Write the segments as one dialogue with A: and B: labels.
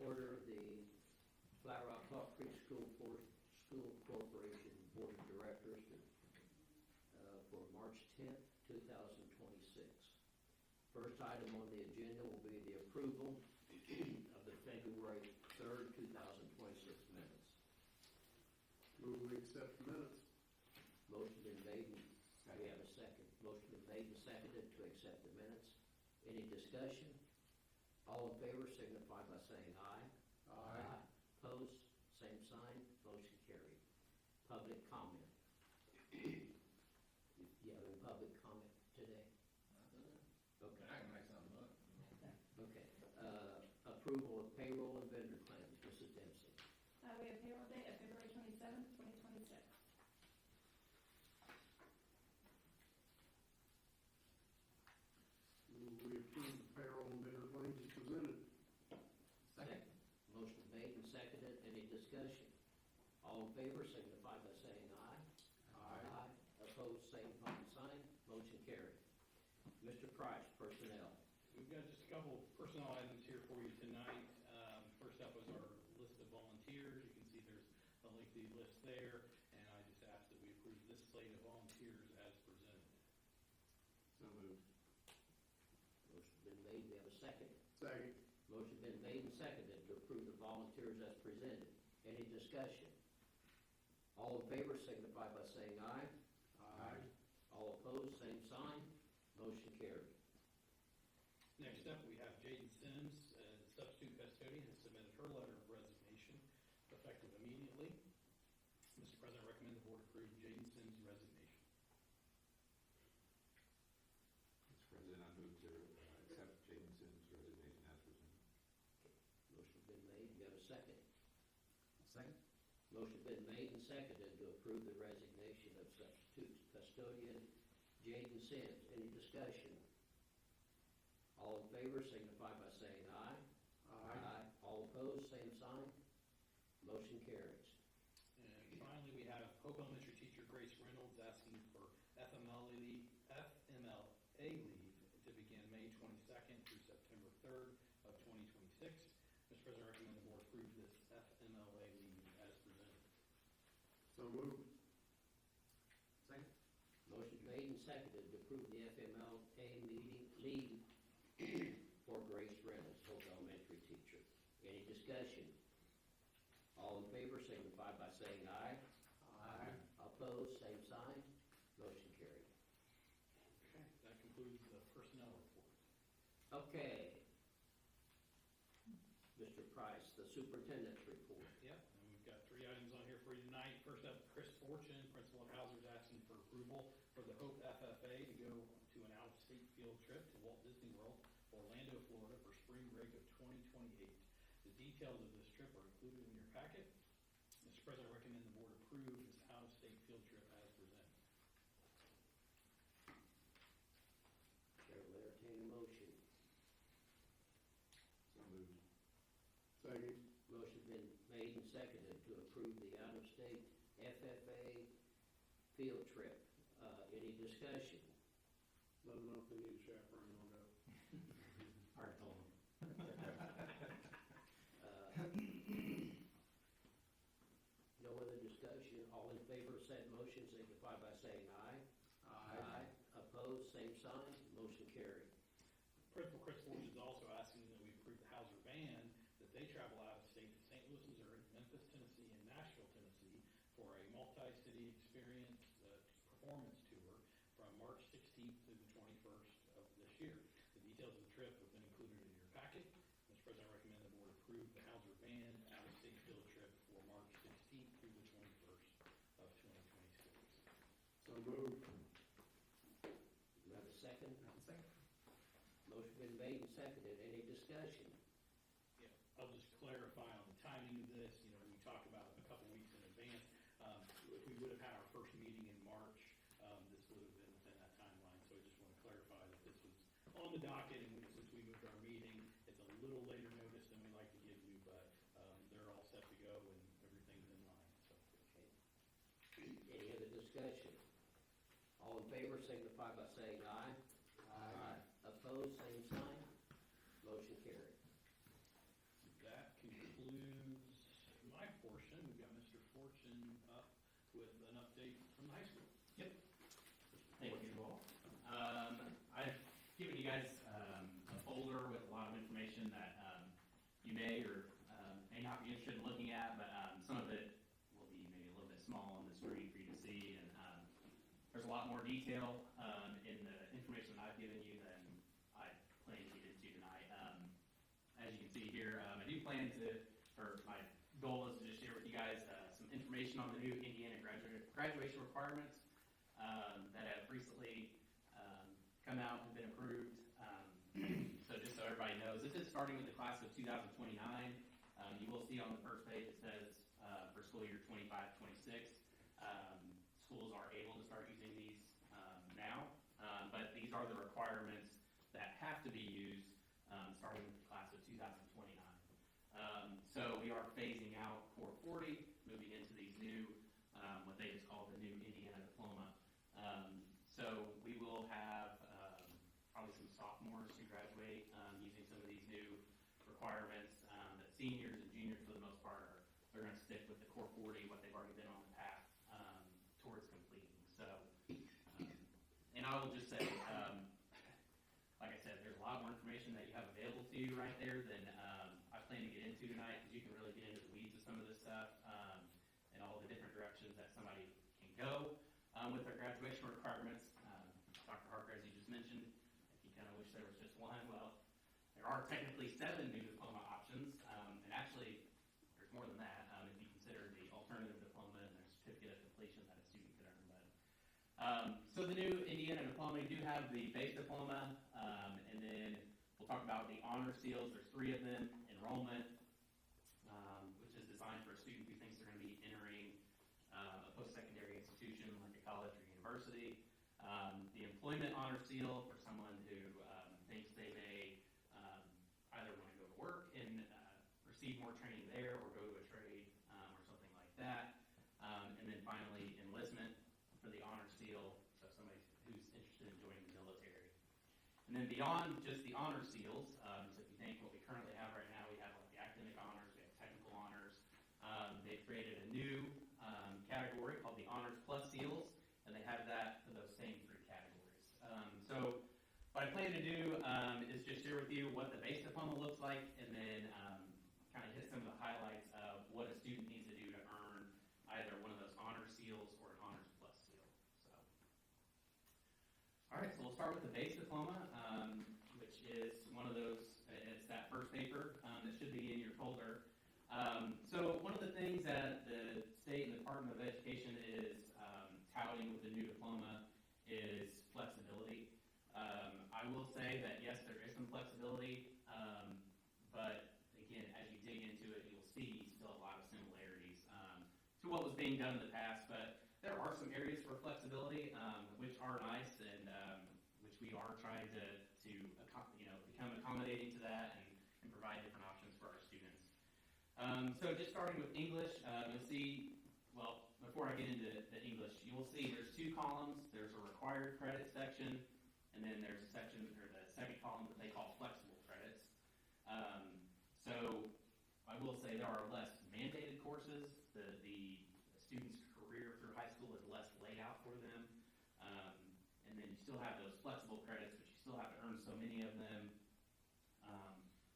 A: order the Rock-Hawcreek School Corporation Board of Directors for March 10th, 2026. First item on the agenda will be the approval of the February 3rd, 2026 minutes.
B: Move we accept the minutes.
A: Motion been made, and we have a second. Motion been made and seconded to accept the minutes. Any discussion? All in favor signify by saying aye.
B: Aye.
A: Opposed, same sign. Motion carried. Public comment. You have any public comment today? Okay.
C: I can make something up.
A: Okay. Approval of payroll and vendor claims. Mrs. Dempsey.
D: We have payroll date of February 27th, 2026.
B: Move we approve the payroll and vendor claims as presented.
A: Second. Motion made and seconded. Any discussion? All in favor signify by saying aye.
B: Aye.
A: Opposed, same sign. Motion carried. Mr. Price, personnel.
E: We've got just a couple of personnel items here for you tonight. First up is our list of volunteers. You can see there's a lengthy list there, and I just ask that we approve this slate of volunteers as presented.
B: So moved.
A: Motion been made. We have a second.
B: Second.
A: Motion been made and seconded to approve the volunteers as presented. Any discussion? All in favor signify by saying aye.
B: Aye.
A: All opposed, same sign. Motion carried.
E: Next up, we have Jaden Sims, substitute custodian, has submitted her letter of resignation, effective immediately. Mr. President, I recommend the board approve Jaden Sims' resignation.
C: Mr. President, I move to accept Jaden Sims' resignation as presented.
A: Motion been made. You have a second.
C: Second.
A: Motion been made and seconded to approve the resignation of substitute custodian Jaden Sims. Any discussion? All in favor signify by saying aye.
B: Aye.
A: All opposed, same sign. Motion carries.
E: And finally, we have Hope Elementary teacher Grace Reynolds asking for FMLA leave to begin May 22nd through September 3rd of 2026. Mr. President, I recommend the board approve this FMLA leave as presented.
B: So moved.
C: Second.
A: Motion made and seconded to approve the FMLA leave for Grace Reynolds, Hope Elementary teacher. Any discussion? All in favor signify by saying aye.
B: Aye.
A: Opposed, same sign. Motion carried.
E: Okay, that concludes the personnel report.
A: Okay. Mr. Price, the superintendent's report.
E: Yep, and we've got three items on here for you tonight. First up, Chris Fortune, principal of Hauser's, asking for approval for the Hope FFA to go to an out-of-state field trip to Walt Disney World, Orlando, Florida for spring break of 2028. The details of this trip are included in your packet. Mr. President, I recommend the board approve this out-of-state field trip as presented.
A: Chair will entertain a motion.
C: So moved.
B: Second.
A: Motion been made and seconded to approve the out-of-state FFA field trip. Any discussion?
B: Let them know if they need a chaperone, I'll go.
A: Already told No other discussion. All in favor of said motion signify by saying aye.
B: Aye.
A: Opposed, same sign. Motion carried.
E: Principal Chris Fortune is also asking that we approve the Hauser band that they travel out of state to St. Louis, Missouri, Memphis, Tennessee, and Nashville, Tennessee for a multi-city experience performance tour from March 16th to the 21st of this year. The details of the trip have been included in your packet. Mr. President, I recommend the board approve the Hauser band out-of-state field trip for March 16th through the 21st of 2026.
B: So moved.
A: You have a second?
C: Second.
A: Motion been made and seconded. Any discussion?
E: Yeah, I'll just clarify on the timing of this. You know, we talked about it a couple weeks in advance. If we would have had our first meeting in March, this would have been within that timeline. So I just want to clarify that this was on the docket, and since we moved our meeting, it's a little later notice than we like to give you, but they're all set to go and everything's in line. So,
A: Okay. Any other discussion? All in favor signify by saying aye.
B: Aye.
A: Opposed, same sign. Motion carried.
E: that concludes my portion, we've got Mr. Fortune up with an update from the high school.
F: Thank you all. I've given you guys a folder with a lot of information that you may or may not be interested in looking at, but some of it will be maybe a little bit small on the screen for you to see, and there's a lot more detail in the information that I've given you than I plan to get into tonight. As you can see here, I do plan to, or my goal is to just share with you guys some information on the new Indiana graduation requirements that have recently come out and been approved. So just so everybody knows, this is starting with the class of 2029. You will see on the first page it says for school year 25-26. Schools are able to start using these now, but these are the requirements that have to be used starting with the class of 2029. So we are phasing out Core 40, moving into these new, what they just call the new Indiana diploma. So we will have probably some sophomores who graduate using some of these new requirements. But seniors and juniors, for the most part, they're going to stick with the Core 40, what they've already been on the path towards completing. So, and I will just say, like I said, there's a lot more information that you have available to you right there than I plan to get into tonight, because you can really get into the weeds of some of this stuff and all the different directions that somebody can go with their graduation requirements. Dr. Harker, as you just mentioned, if you kind of wish there was just one, well, there are technically 7 new diploma options, and actually there's more than that if you consider the alternative diploma and their certificate of completion that a student could earn. So the new Indiana diploma, you do have the base diploma, and then we'll talk about the honor seals. There's 3 of them. Enrollment, which is designed for a student who thinks they're going to be entering a post-secondary institution like a college or university. The employment honor seal for someone who thinks they may either want to go to work and receive more training there, or go to a trade or something like that. And then finally, enlistment for the honor seal, so somebody who's interested in joining the military. And then beyond just the honor seals, so if you think what we currently have right now, we have like the academic honors, we have technical honors. They've created a new category called the Honors Plus Seals, and they have that for those same 3 categories. So what I plan to do is just share with you what the base diploma looks like, and then kind of hit some of the highlights of what a student needs to do to earn either one of those honor seals or an Honors Plus seal. So, all right, so we'll start with the base diploma, which is one of those. It's that first paper that should be in your folder. So one of the things that the state and the Department of Education is touting with the new diploma is flexibility. I will say that yes, there is some flexibility, but again, as you dig into it, you'll see still a lot of similarities to what was being done in the past. But there are some areas for flexibility which are nice, and which we are trying to become accommodating to that and provide different options for our students. So just starting with English, you'll see, well, before I get into the English, you will see there's 2 columns. There's a required credit section, and then there's a section, or the second column, that they call flexible credits. So I will say there are less mandated courses. The student's career through high school is less laid out for them. And then you still have those flexible credits, but you still have to earn so many of them.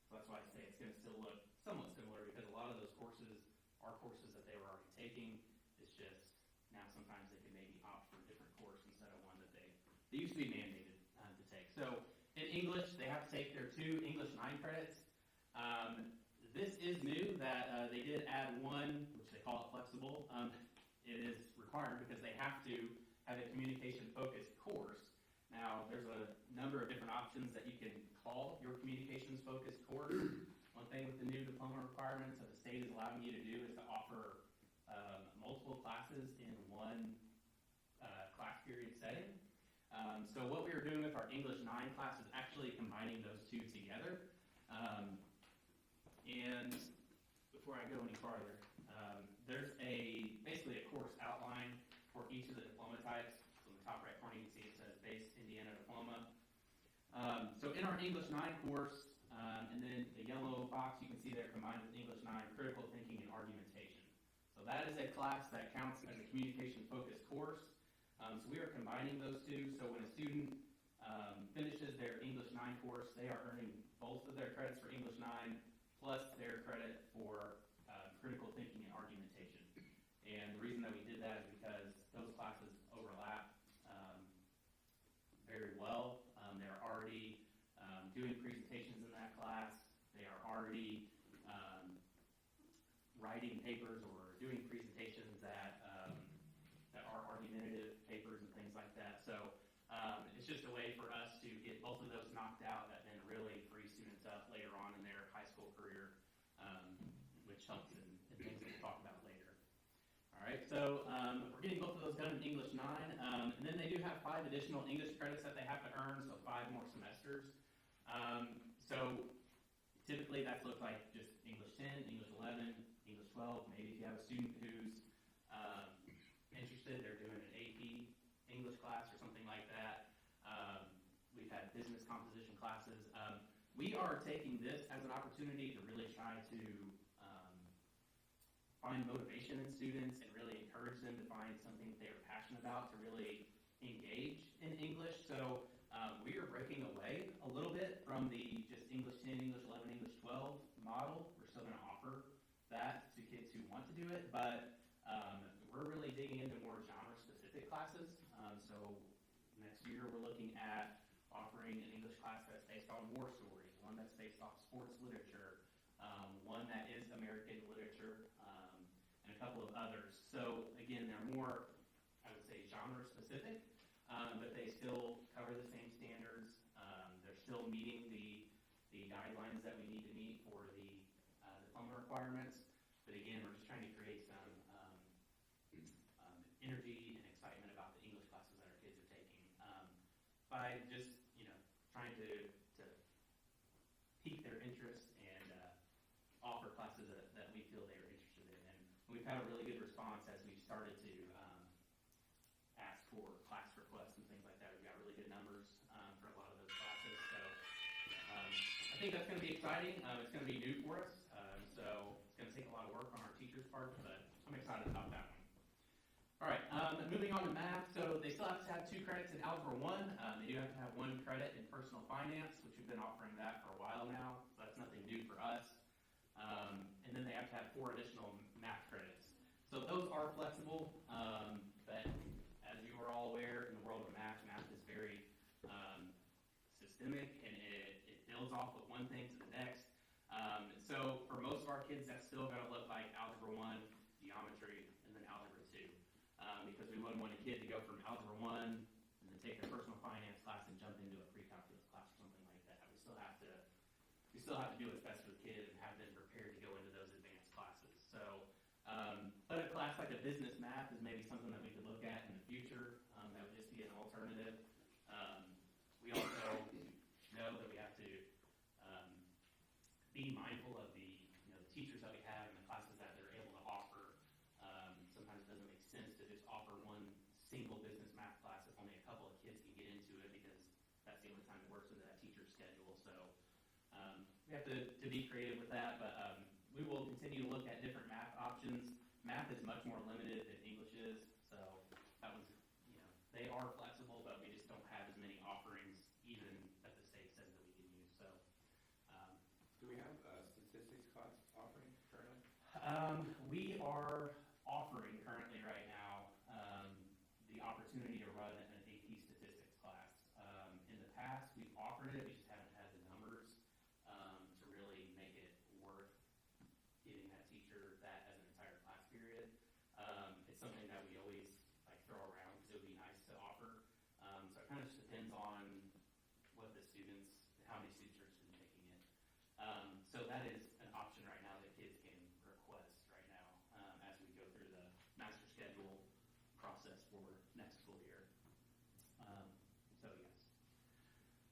F: So that's why I say it's going to still look somewhat similar, because a lot of those courses are courses that they were already taking. It's just now sometimes they can maybe opt for a different course instead of one that they used to be mandated to take. So in English, they have to take their 2 English 9 credits. This is new that they did add one, which they call it flexible. It is required because they have to have a communication-focused course. Now, there's a number of different options that you can call your communications-focused course. One thing with the new diploma requirements that the state is allowing you to do is to offer multiple classes in one class period setting. So what we are doing with our English 9 class is actually combining those 2 together. And before I go any farther, there's basically a course outline for each of the diploma types. So in the top right corner, you can see it says Base Indiana Diploma. So in our English 9 course, and then the yellow box, you can see there combined with English 9, Critical Thinking and Argumentation. So that is a class that counts as a communication-focused course. So we are combining those two. So when a student finishes their English 9 course, they are earning both of their credits for English 9 plus their credit for critical thinking and argumentation. And the reason that we did that is because those classes overlap very well. They're already doing presentations in that class. They are already writing papers or doing presentations that are argumentative papers and things like that. So it's just a way for us to get both of those knocked out that then really free students up later on in their high school career, which helps in things that we'll talk about later. All right, so we're getting both of those done in English 9, and then they do have 5 additional English credits that they have to earn, so 5 more semesters. So typically that's looked like just English 10, English 11, English 12. Maybe if you have a student who's interested, they're doing an AP English class or something like that. We've had business composition classes. We are taking this as an opportunity to really try to find motivation in students and really encourage them to find something that they are passionate about, to really engage in English. So we are breaking away a little bit from the just English 10, English 11, English 12 model. We're still going to offer that to kids who want to do it, but we're really digging into more genre-specific classes. So next year we're looking at offering an English class that's based on war stories, one that's based off sports literature, one that is American literature, and a couple of others. So again, they're more, I would say, genre-specific, but they still cover the same standards. They're still meeting the guidelines that we need to meet for the diploma requirements. But again, we're just trying to create some energy and excitement about the English classes that our kids are taking by just trying to pique their interest and offer classes that we feel they are interested in. And we've had a really good response as we started to ask for class requests and things like that. We've got really good numbers for a lot of those classes. So I think that's going to be exciting. It's going to be new for us. So it's going to take a lot of work on our teachers' part, but I'm excited about that one. All right, moving on to math. So they still have to have 2 credits in Algebra 1. They do have to have 1 credit in Personal Finance, which we've been offering that for a while now. So that's nothing new for us. And then they have to have 4 additional math credits. So those are flexible, but as you are all aware, in the world of math is very systemic, and it builds off of one thing to the next. So for most of our kids, that's still going to look like Algebra 1, geometry, and then Algebra 2. Because we wouldn't want a kid to go from Algebra 1 and then take a personal finance class and jump into a pre-calculus class or something like that. We still have to do what's best for the kid and have them prepared to go into those advanced classes. So, but a class like a business math is maybe something that we could look at in the future. That would just be an alternative. We also know that we have to be mindful of the teachers that we have and the classes that they're able to offer. Sometimes it doesn't make sense to just offer one single business math class if only a couple of kids can get into it, because that's the only time it works into that teacher's schedule. So we have to be creative with that, but we will continue to look at different math options. Math is much more limited than English is, so that was, they are flexible, but we just don't have as many offerings even that the state says that we can use. So
C: Do we have a statistics class offering currently?
F: We are offering currently right now the opportunity to run an AP statistics class. In the past, we've offered it, we just haven't had the numbers to really make it worth giving that teacher that as an entire class period. It's something that we always throw around because it would be nice to offer. So it kind of just depends on what the students, how many students are interested in taking it. So that is an option right now that kids can request right now as we go through the master schedule process for next school year. So yes.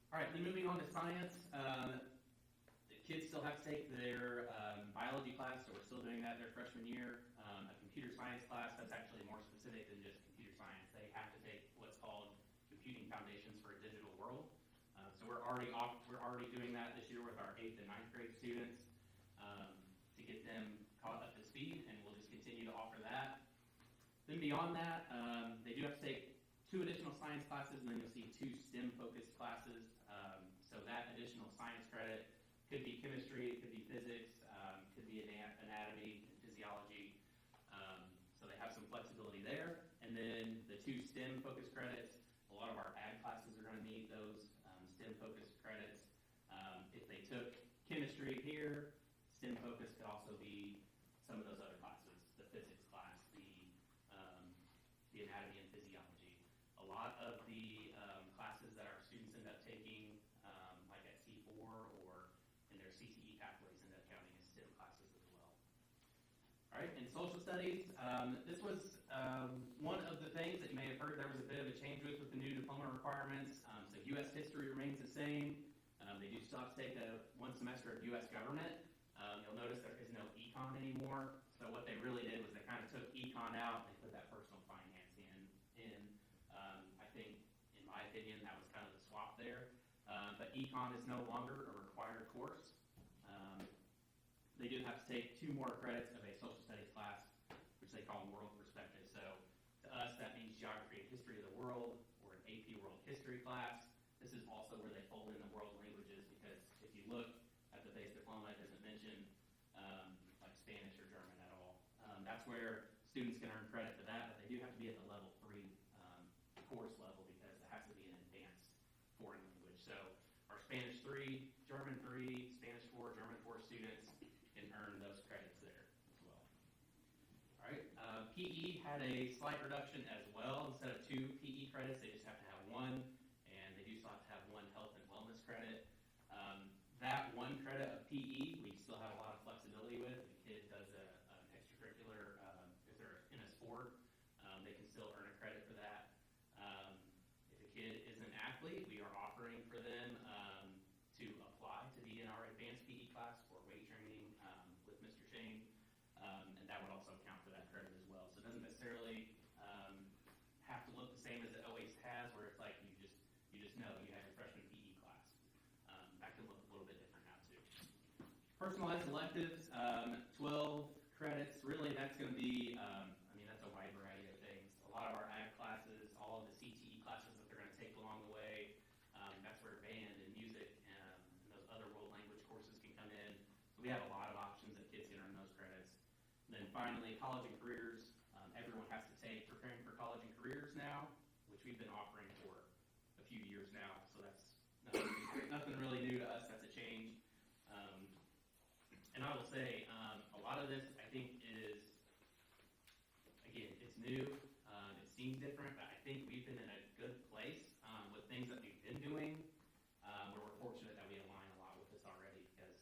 F: All right, then moving on to science. The kids still have to take their biology class, so we're still doing that their freshman year. A computer science class, that's actually more specific than just computer science. They have to take what's called Computing Foundations for a Digital World. So we're already doing that this year with our 8th and 9th grade students to get them caught up to speed, and we'll just continue to offer Then beyond that, they do have to take 2 additional science classes, and then you'll see 2 STEM-focused classes. So that additional science credit could be chemistry, it could be physics, could be anatomy, and physiology. So they have some flexibility there. And then the 2 STEM-focused credits, a lot of our ag classes are going to need those STEM-focused credits. If they took chemistry here, STEM-focused could also be some of those other classes, the physics class, the anatomy and physiology. A lot of the classes that our students end up taking, like at C4 or in their CTE pathways, end up counting as STEM classes as well. All right, in social studies, this was one of the things that you may have heard there was a bit of a change with the new diploma requirements. So U.S. history remains the same. They do still have to take one semester of U.S. government. You'll notice there is no econ anymore. So what they really did was they kind of took econ out and they put that personal finance in. I think, in my opinion, that was kind of the swap there. But econ is no longer a required course. They do have to take 2 more credits of a social studies class, which they call world perspective. So to us, that means geography and history of the world, or an AP world history class. This is also where they fold in the world languages, because if you look at the base diploma, it doesn't mention like Spanish or German at all. That's where students can earn credit for that, but they do have to be at the level 3 course level, because it has to be an advanced foreign language. So our Spanish 3, German 3, Spanish 4, German 4 students can earn those credits there as well. All right, PE had a slight reduction as well. Instead of 2 PE credits, they just have to have 1, and they do still have to have 1 health and wellness credit. That 1 credit of PE, we still have a lot of flexibility with. If a kid does an extracurricular, if they're in a sport, they can still earn a credit for that. If a kid is an athlete, we are offering for them to apply to be in our advanced PE class for weight training with Mr. Shane, and that would also count for that credit as well. So it doesn't necessarily have to look the same as it always has, where it's like you just know you have your freshman PE class. That can look a little bit different now too. Personalized electives, 12 credits. Really, that's going to be, that's a wide variety of things. A lot of our ag classes, all of the CTE classes that they're going to take along the way. That's where band and music and those other world language courses can come in. So we have a lot of options that kids can earn those credits. And then finally, college and careers. Everyone has to take preparing for college and careers now, which we've been offering for a few years now. So that's nothing really new to us. That's a change. And I will say, a lot of this, I think, is, again, it's new. It seems different, but I think we've been in a good place with things that we've been doing, where we're fortunate that we align a lot with this already, because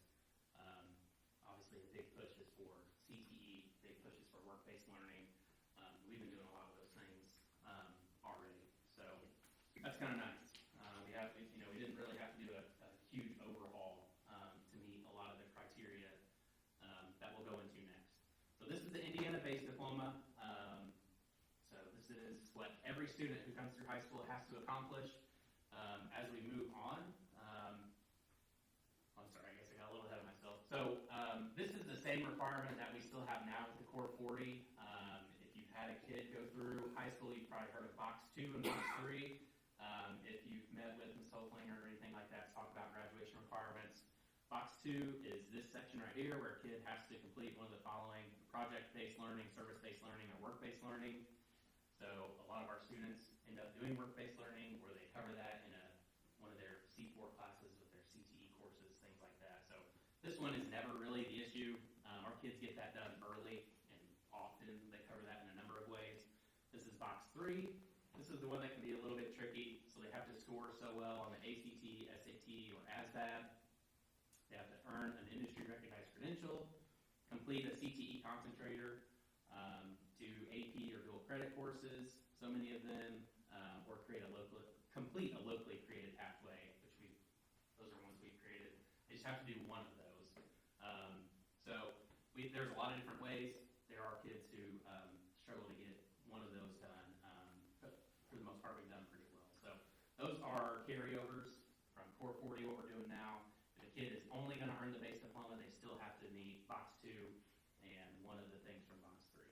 F: obviously a big push is for CTE, big push is for work-based learning. We've been doing a lot of those things already, so that's kind of nice. We didn't really have to do a huge overhaul to meet a lot of the criteria that we'll go into next. So this is the Indiana-based diploma. So this is what every student who comes through high school has to accomplish. As we move on, I'm sorry, I guess I got a little ahead of myself. So this is the same requirement that we still have now with the Core 40. If you've had a kid go through high school, you've probably heard of Box 2 and Box 3. If you've met with Ms. Hoflinger or anything like that to talk about graduation requirements, Box 2 is this section right here where a kid has to complete one of the following: project-based learning, service-based learning, or work-based learning. So a lot of our students end up doing work-based learning, where they cover that in one of their C4 classes with their CTE courses, things like that. So this one is never really the issue. Our kids get that done early, and often they cover that in a number of ways. This is Box 3. This is the one that can be a little bit tricky. So they have to score so well on the ACT, SAT, or ASVAB. They have to earn an industry-recognized credential, complete a CTE concentrator, do AP or dual credit courses, so many of them, or complete a locally created pathway, which those are ones we've created. They just have to do one of those. There's a lot of different ways. There are kids who struggle to get one of those done, but for the most part, we've done pretty well. So those are carryovers from Core 40, what we're doing now. If a kid is only going to earn the base diploma, they still have to meet Box 2 and one of the things from Box 3.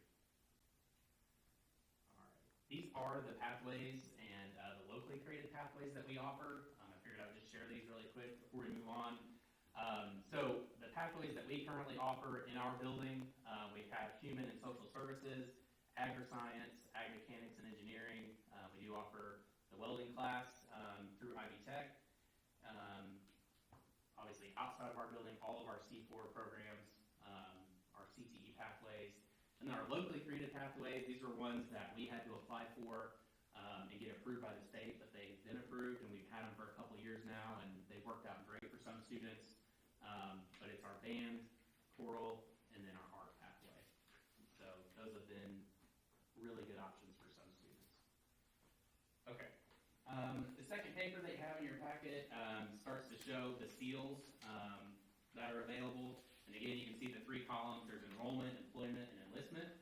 F: these are the pathways and the locally created pathways that we offer. I figured I would just share these really quick before we move on. So the pathways that we currently offer in our building, we have human and social services, agri-science, ag-mechanics, and engineering. We do offer the welding class through Ivy Tech. Obviously, outside of our building, all of our C4 programs, our CTE pathways, and then our locally created pathways. These are ones that we had to apply for and get approved by the state, but they've been approved, and we've had them for a couple years now, and they've worked out great for some students. But it's our band, choral, and then our art pathway. So those have been really good options for some students. Okay. The second paper that you have in your packet starts to show the seals that are available. And again, you can see the 3 columns. There's enrollment, employment, and enlistment.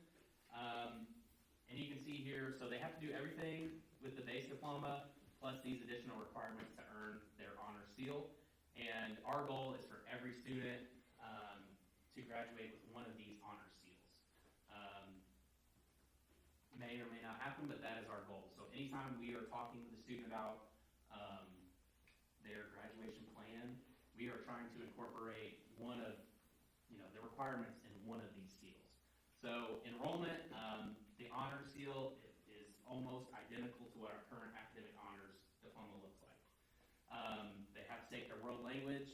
F: And you can see here, so they have to do everything with the base diploma, plus these additional requirements to earn their honor seal. And our goal is for every student to graduate with one of these honor seals. May or may not happen, but that is our goal. So anytime we are talking with a student about their graduation plan, we are trying to incorporate one of the requirements in one of these seals. So enrollment, the honor seal is almost identical to what our current academic honors diploma looks like. They have to take their world language.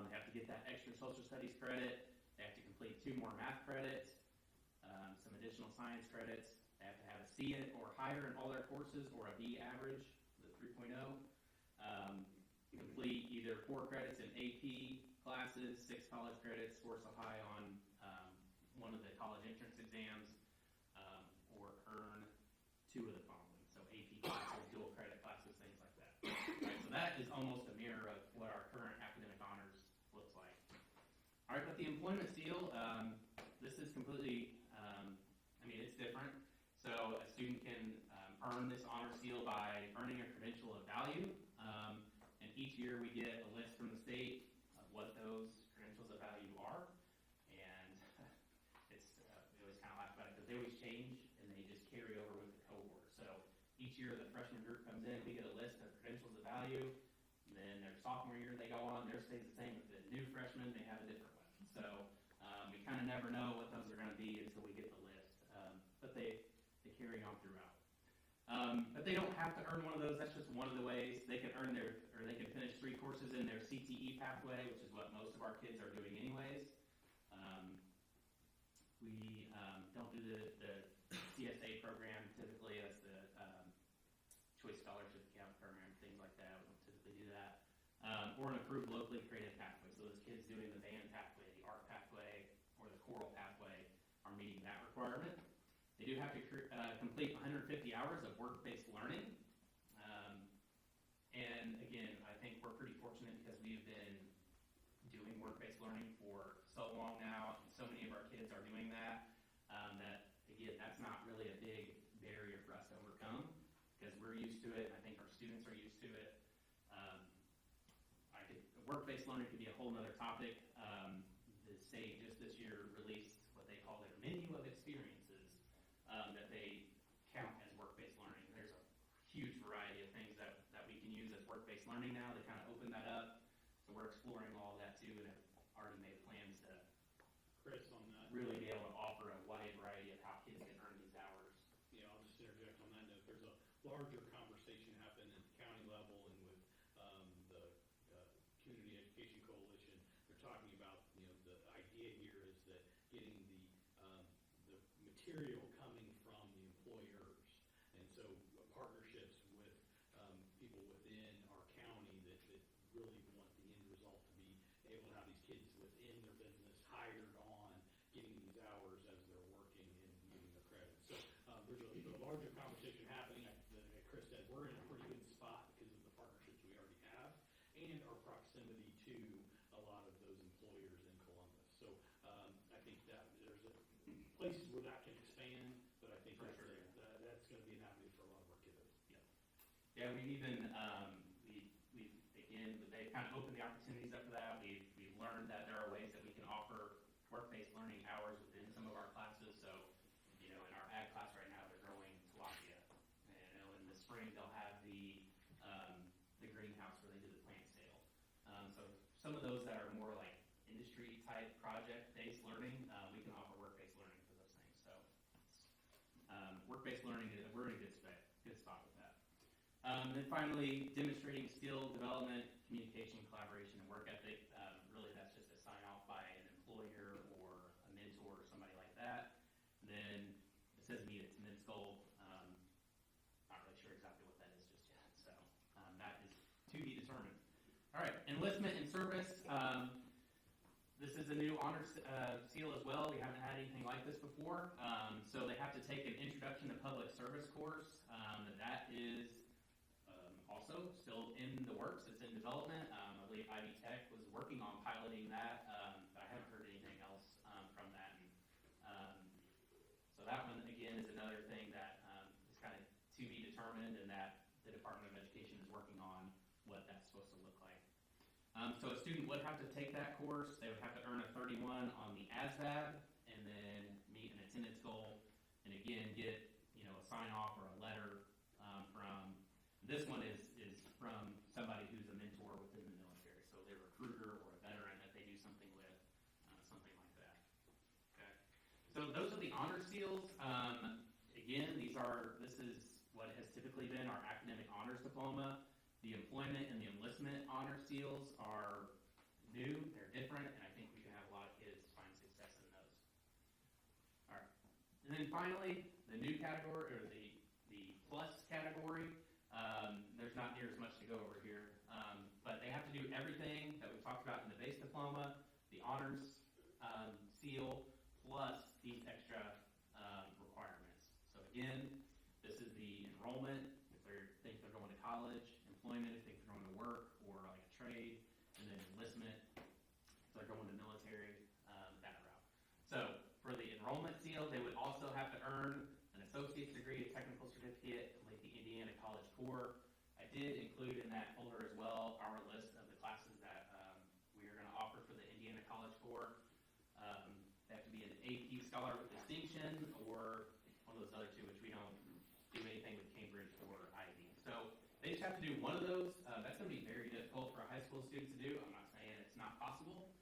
F: They have to get that extra social studies credit. They have to complete 2 more math credits, some additional science credits. They have to have a C or higher in all their courses, or a B average, the 3.0. Complete either 4 credits in AP classes, 6 college credits, score so high on one of the college entrance exams, or earn 2 of the following. So AP classes, dual credit classes, things like that. Right, so that is almost a mirror of what our current academic honors looks like. All right, but the employment seal, this is completely, it's different. So a student can earn this honor seal by earning a credential of value. And each year we get a list from the state of what those credentials of value are. And we always kind of laugh about it because they always change and they just carry over with the cohort. So each year the freshman group comes in, we get a list of credentials of value. And then their sophomore year they go on, theirs stays the same. With the new freshmen, they have a different one. So we kind of never know what those are going to be until we get the list. But they carry on throughout. But they don't have to earn one of those. That's just one of the ways they can earn they can finish 3 courses in their CTE pathway, which is what most of our kids are doing anyways. We don't do the CSA program typically. That's the Choice Scholarship Account program, things like that. We don't typically do that. Or an approved locally created pathway. So those kids doing the band pathway, the art pathway, or the choral pathway are meeting that requirement. They do have to complete 150 hours of work-based learning. And again, I think we're pretty fortunate because we've been doing work-based learning for so long now, and so many of our kids are doing that, that again, that's not really a big barrier for us to overcome because we're used to it, and I think our students are used to it. Work-based learning could be a whole other topic. The state just this year released what they call their menu of experiences that they count as work-based learning. There's a huge variety of things that we can use as work-based learning now. They kind of open that up. So we're exploring all of that too, and have already made plans to
E: Chris, on that.
F: really be able to offer a wide variety of how kids can earn these hours.
E: Yeah, I'll just interject on that note. There's a larger conversation happening at the county level and with the Community Education Coalition. They're talking about, the idea here is that getting the material coming from the employers, and so partnerships with people within our county that really want the end result to be able to have these kids within their business hired on getting these hours as they're working and getting their credit. So there's a larger conversation happening. Like Chris said, we're in a pretty good spot because of the partnerships we already have and our proximity to a lot of those employers in Columbus. So I think that there's places where that can expand, but I think that's going to be an avenue for a lot of our kiddos.
F: Yeah, we've even we've again they've kind of opened the opportunities up for that. We've learned that there are ways that we can offer work-based learning hours within some of our classes. So in our ag class right now, they're growing spring they'll have the greenhouse where they do the plant sale. So some of those that are more like industry type project-based learning, we can offer work-based learning for those things. So work-based learning, we're in a good spot with that. Then finally, demonstrating skill development, communication, collaboration, and work ethic. Really, that's just a sign off by an employer or a mentor or somebody like that. Then it says meet attendance goal. Not really sure exactly what that is just yet. So that is to be determined. All right, enlistment and service. This is a new honor seal as well. We haven't had anything like this before. So they have to take an introduction to public service course. That is also still in the works. It's in development. I believe Ivy Tech was working on piloting that, but I haven't heard anything else from that. So that one, again, is another thing that is kind of to be determined, and that the Department of Education is working on what that's supposed to look like. So a student would have to take that course. They would have to earn a 31 on the ASVAB, and then meet an attendance goal, and again get a sign off or a letter from. This one is from somebody who's a mentor within the military, so they're a recruiter or a veteran that they do something with, something like that. Okay. So those are the honor seals. Again, this is what has typically been our academic honors diploma. The employment and the enlistment honor seals are new, they're different, and I think we can have a lot of kids find success in those. All right. And then finally, the new category, or the plus category. There's not near as much to go over here, but they have to do everything that we talked about in the base diploma, the honors seal, plus these extra requirements. So again, this is the enrollment, if they think they're going to college, employment, if they think they're going to work, or like a trade, and then enlistment, if they're going to military, that route. So for the enrollment seal, they would also have to earn an associate's degree, a technical certificate, like the Indiana College Core. I did include in that folder as well our list of the classes that we are going to offer for the Indiana College Core. They have to be an AP Scholar with Distinction, or one of those other two, which we don't do anything with Cambridge or Ivy. So they just have to do one of those. That's going to be very difficult for a high school student to do. I'm not saying it's not possible,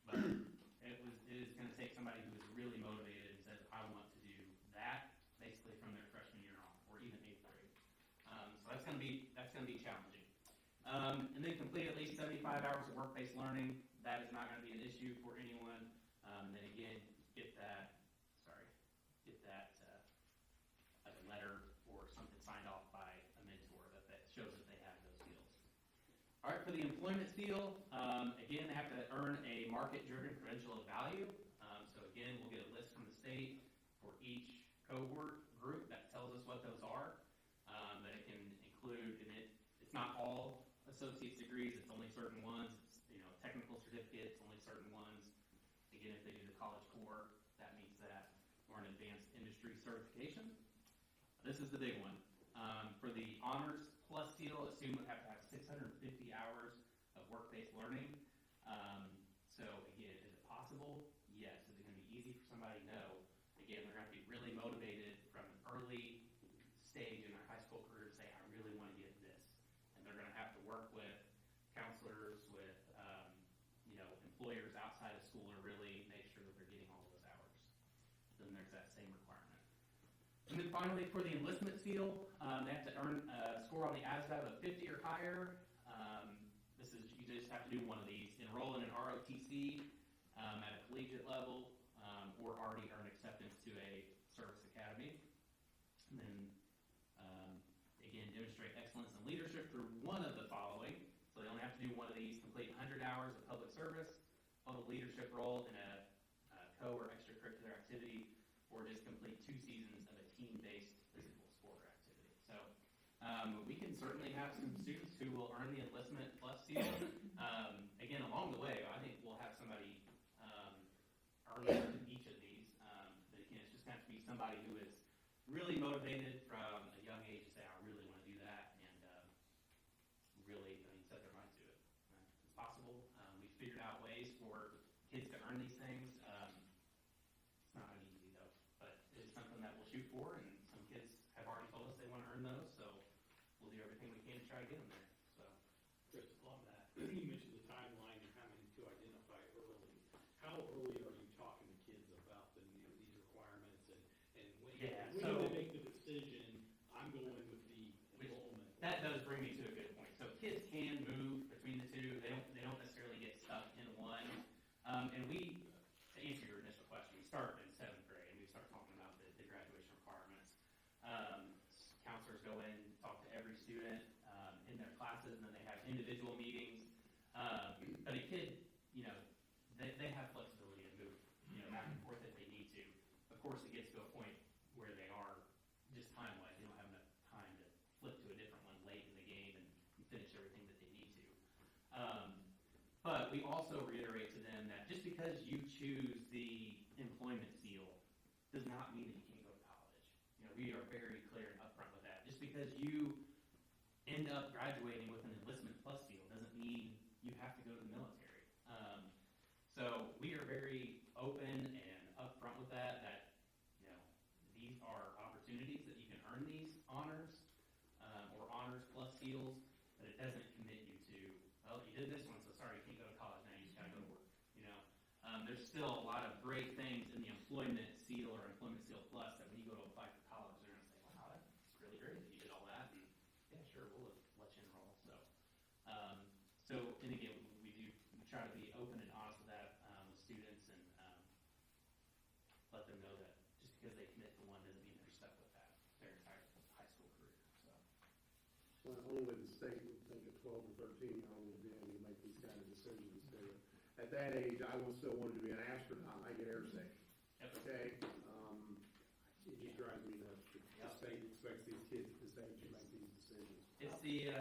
F: but it is going to take somebody who is really motivated and says, I want to do that, basically from their freshman year on, or even 8th grade. So that's going to be challenging. And then complete at least 75 hours of work-based learning. That is not going to be an issue for anyone. And then again, get that like a letter or something signed off by a mentor that shows that they have those skills. All right, for the employment seal, again, they have to earn a market-driven credential of value. So again, we'll get a list from the state for each cohort group that tells us what those are. That it can include, and it's not all associate's degrees, it's only certain ones. It's, technical certificates, only certain ones. Again, if they do the College Core, that means that, or an advanced industry certification. This is the big one. For the honors plus seal, a student would have to have 650 hours of work-based learning. So again, is it possible? Yes. Is it going to be easy for somebody? No. Again, they're going to be really motivated from an early stage in their high school career to say, I really want to get this. And they're going to have to work with counselors, with employers outside of school to really make sure that they're getting all those hours. Then there's that same requirement. And then finally, for the enlistment seal, they have to earn a score on the ASVAB of 50 or higher. You just have to do one of these. Enroll in an ROTC at a collegiate level, or already earn acceptance to a service academy. And then, again, demonstrate excellence in leadership through one of the following. So they only have to do one of these, complete 100 hours of public service, hold a leadership role in a co- or extracurricular activity, or just complete 2 seasons of a team-based physical sport or activity. So we can certainly have some students who will earn the enlistment plus seal. Again, along the way, I think we'll have somebody earn each of these. But again, it's just going to have to be somebody who is really motivated from a young age to say, I really want to do that, and really, set their minds to it. It's possible. We've figured out ways for kids to earn these things. It's not going to be easy, though, but it's something that we'll shoot for, and some kids have already told us they want to earn those. try to get them there, so.
E: Chris, on that, you mentioned the timeline and having to identify early. How early are you talking to kids about these requirements and when,
F: Yeah,
E: when
F: so-
E: do they make the decision, I'm going with the enrollment?
F: That does bring me to a good point. So kids can move between the two. They don't necessarily get stuck in one. And we, to answer your initial question, we start in 7th grade and we start talking about the graduation requirements. Counselors go in, talk to every student in their classes, and then they have individual meetings. But a kid, they have flexibility to move, back and forth if they need to. Of course, it gets to a point where they are just time-wise, they don't have enough time to flip to a different one late in the game and finish everything that they need to. But we also reiterate to them that just because you choose the employment seal does not mean that you can't go to college. We are very clear and upfront with that. Just because you end up graduating with an enlistment plus seal doesn't mean you have to go to the military. So we are very open and upfront with that these are opportunities that you can earn these honors or honors plus seals, but it doesn't commit you to, well, you did this one, so sorry, you can't go to college now, you just gotta go to work. There's still a lot of great things in the employment seal or employment seal plus that when you go to apply for college, they're gonna say, wow, that's really great that you did all that, and yeah, sure, we'll let you enroll. And again, we try to be open and honest with that with students and let them know that just because they commit to one doesn't mean they're stuck with that their entire high school career.
B: Well, only the state would think a 12 or 13-year-old would be able to make these kind of decisions. At that age, I still wanted to be an astronaut. I get airsick.
F: Yep.
B: Okay? It just drives me nuts. The state expects these kids at this age to make these decisions.
F: It's the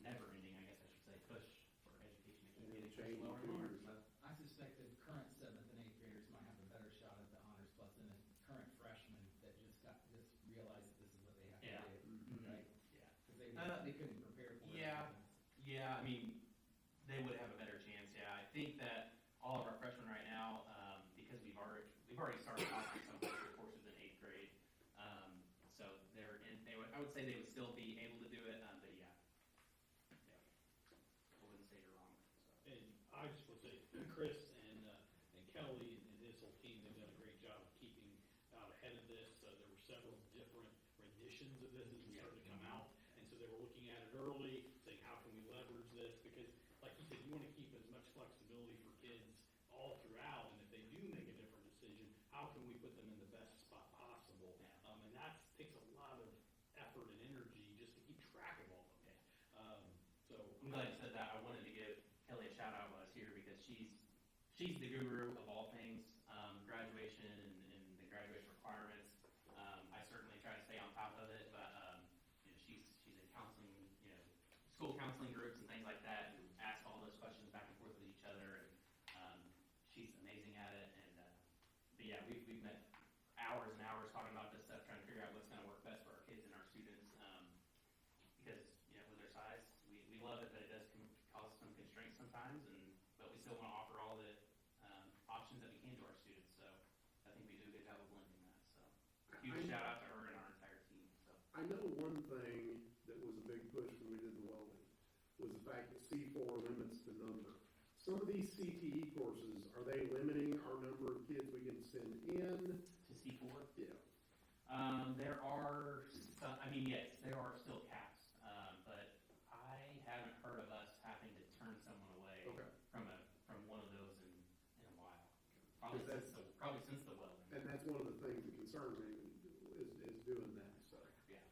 F: never-ending, I guess I should say, push for education to keep getting
B: Change
F: lower and lower. So.
G: I suspect that current 7th and 8th graders might have a better shot at the honors plus than a current freshman that just realized that this is what they have
F: Yeah.
G: to do,
F: Mhm.
G: right?
F: Yeah.
G: Because they couldn't prepare for it.
F: Yeah, I mean, they would have a better chance. Yeah, I think that all of our freshmen right now, because we've already started offering some of those courses in 8th grade. So I would say they would still be able to do it, but yeah, I wouldn't say you're wrong. So.
E: And I just want to say, Chris and Kelly and his whole team, they've done a great job of keeping out ahead of this. There were several different renditions of this as it started to come out. And so they were looking at it early, saying, how can we leverage this? Because, like you said, you want to keep as much flexibility for kids all throughout. And if they do make a different decision, how can we put them in the best spot possible? And that takes a lot of effort and energy just to keep track of all of it. So
F: I'm glad you said that. I wanted to give Kelly a shout out while I was here because she's the guru of all things graduation and the graduation requirements. I certainly try to stay on top of it, but she's in counseling, school counseling groups and things like that, and ask all those questions back and forth with each other. And she's amazing at it. And but yeah, we've met hours and hours talking about this stuff, trying to figure out what's going to work best for our kids and our students. Because with their size, we love it, but it does cause some constraints sometimes. But we still want to offer all the options that we can to our students. So I think we do a good job of blending that. So huge shout out to her and our entire team. So
B: I know one thing that was a big push when we did the welding was the fact that C4 limits the number. Some of these CTE courses, are they limiting our number of kids we can send in?
F: to C4,
B: Yeah.
F: there are some. I mean, yes, there are still caps, but I haven't heard of us having to turn someone away
B: Okay.
F: from one of those in a while. Probably since the welding.
B: And that's one of the things that concern me is doing that. So.
F: Yeah.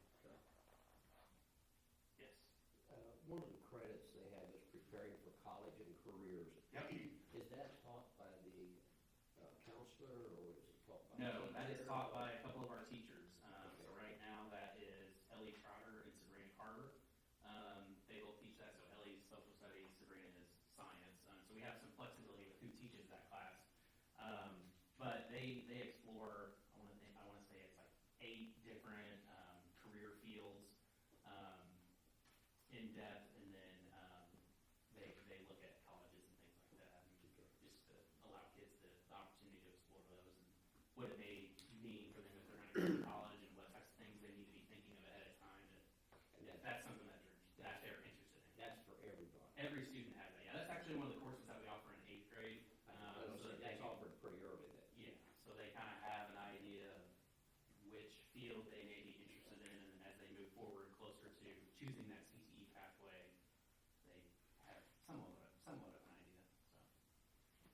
F: Yes.
A: One of the credits they have is preparing for college and careers.
F: Yep.
A: Is that taught by the counselor, or is it taught by?
F: No, that is taught by a couple of our teachers. So right now that is Ellie Trotter and Sabrina Carter. They both teach that. So Ellie's social studies, Sabrina is science. So we have some flexibility with who teaches that class. But they explore. I want to say it's like 8 different career fields in depth, and then they look at colleges and things like that, and just to allow kids the opportunity to explore those and what it may mean for them if they're going to go to college and what types of things they need to be thinking of ahead of time to field they may be interested in, and as they move forward closer to choosing that CTE pathway, they have somewhat of an idea. So,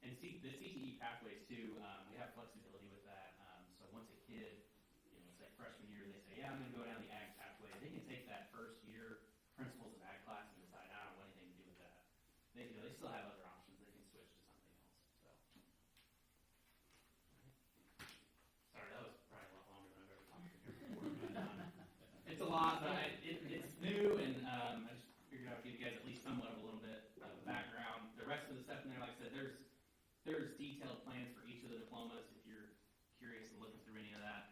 F: and the CTE pathways too, we have flexibility with that. So once a kid, it's like freshman year, they say, yeah, I'm going to go down the ag pathway. They can take that first year principles of ag class and decide, I don't want anything to do with that. They still have other options. They can switch to something else. So, sorry, that was probably a lot longer than I've ever talked to here before. But, it's a lot, but it's new, and I just figured I would give you guys at least somewhat of a little bit of background. The rest of the stuff in there, like I said, there's detailed plans for each of the diplomas if you're curious and looking through any of that.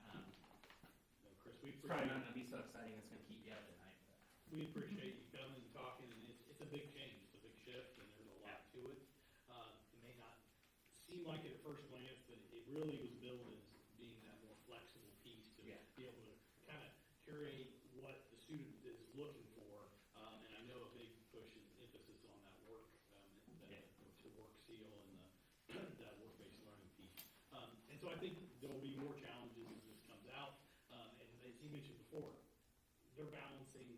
E: Chris,
F: It's probably not going to be so exciting it's going to keep you up at night.
E: We appreciate you coming and talking, and it's a big change, it's a big shift, and there's a lot to it. It may not seem like it at first glance, but it really was built as being that more flexible piece to be able to kind of curate what the student is looking for. And I know a big push is emphasis on that work, the work seal and that work-based learning piece. And so I think there will be more challenges as this comes out. And as you mentioned before, they're balancing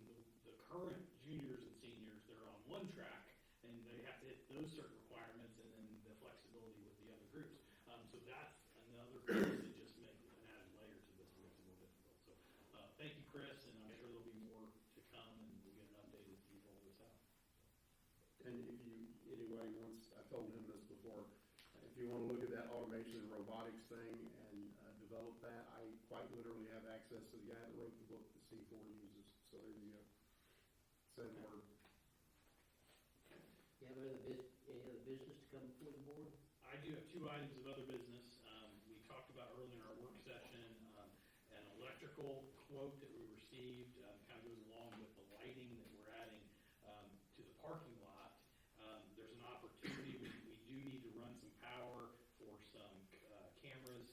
E: the current juniors and seniors. They're on one track, and they have to hit those certain requirements, and then the flexibility with the other groups. So that's another piece that just makes an added layer to this and makes it more difficult. So thank you, Chris, and I'm sure there'll be more to come, and we'll get an update as we roll this out.
B: And if anybody wants, I told him this before, if you want to look at that automation and robotics thing and develop that, I quite literally have access to the guy that wrote the book that C4 uses. So there you go. Send word.
A: You have any other business to come before the board?
E: I do have 2 items of other business. We talked about earlier in our work session an electrical quote that we received, kind of goes along with the lighting that we're adding to the parking lot. There's an opportunity. We do need to run some power for some cameras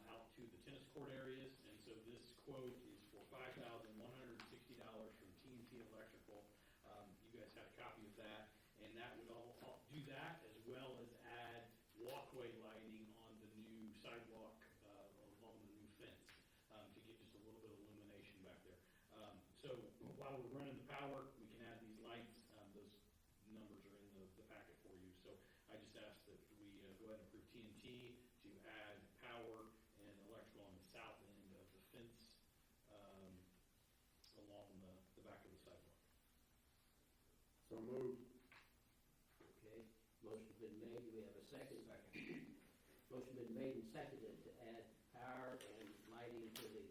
E: out to the tennis court areas, and so this quote is for $5,160 from T&T Electrical. You guys have a copy of that, and that would all do that as well as add walkway lighting on the new sidewalk along the new fence to get just a little bit of illumination back there. So while we're running the power, we can add these lights. Those numbers are in the packet for you. So I just asked that we go ahead and approve T&T to add power and electrical on the south end of the fence along the back of the sidewalk.
B: So moved.
A: Okay, motion's been made. Do we have a second? Second. Motion been made and seconded to add power and lighting to the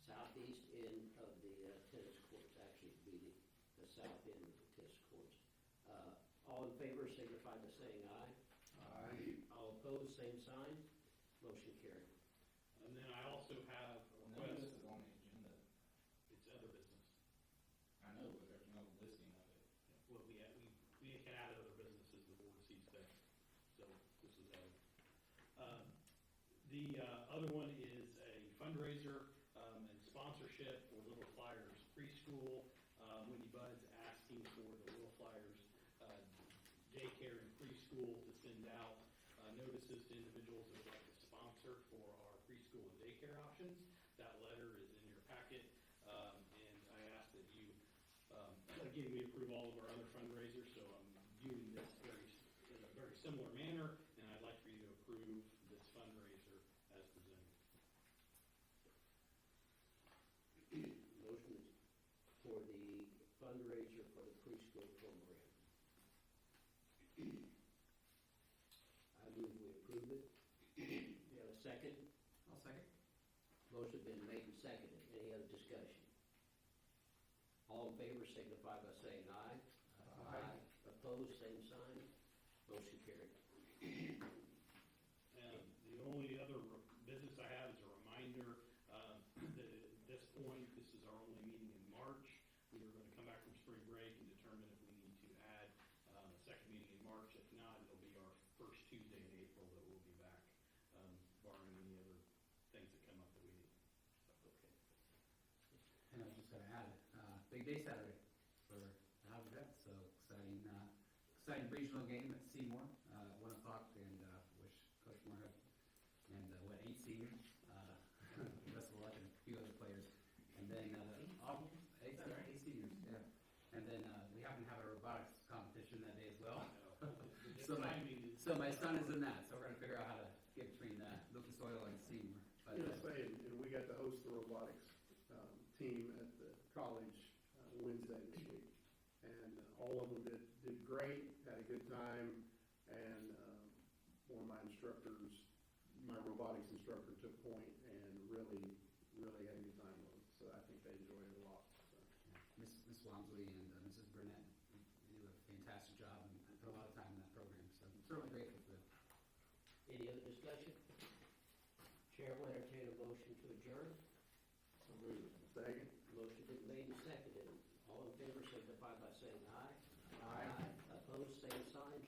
A: southeast end of the tennis courts. Actually, it'd be the south end of the tennis courts. All in favor signify by saying aye.
B: Aye.
A: All opposed, same sign. Motion carried.
E: And then I also have a
G: None of
E: request.
G: this is on the agenda.
E: It's other business.
G: I know, but there's no listing of it.
E: Well, we can add other businesses the board sees fit. So this is other. The other one is a fundraiser and sponsorship for Little Flyers preschool. Whitney Budd's asking for the Little Flyers daycare and preschool to send out notices to individuals that would like to sponsor for our preschool and daycare options. That letter is in your packet, and I ask that you, again, we approve all of our other fundraisers, so I'm viewing this in a very similar manner, and I'd like for you to approve this fundraiser as presented.
A: Motion for the fundraiser for the preschool program. I move we approve it. Do you have a second?
G: I'll second.
A: Motion been made and seconded. Any other discussion? All in favor signify by saying aye.
B: Aye.
A: Opposed, same sign. Motion carried.
E: The only other business I have is a reminder that at this point, this is our only meeting in March. We are going to come back from spring break and determine if we need to add a second meeting in March. If not, it'll be our first Tuesday in April that we'll be back, barring any other things that come up that we need.
A: Okay.
G: And I was just gonna add, big day Saturday for the Hauser Vets, so exciting regional game at Seymour, 1 o'clock, and wish Coach Moorhead and 8 seniors, best of luck So my,
E: timing is.
G: so my son is in that, so we're gonna figure out how to get between Lucas Oil and Seymour. But,
B: You know, saying, and we got to host the robotics team at the college Wednesday this week. And all of them did great, had a good time, and one of my instructors, my robotics instructor took point and really had a good time with them. So I think they enjoyed it a lot. So.
G: Miss Walmsley and Mrs. Burnett do a fantastic job and put a lot of time in that program. So certainly grateful for them.
A: Any other discussion? Chair will entertain a motion to adjourn.
B: So moved. Second.
A: Motion been made and seconded. All in favor signify by saying aye.
B: Aye.
A: Opposed, same sign.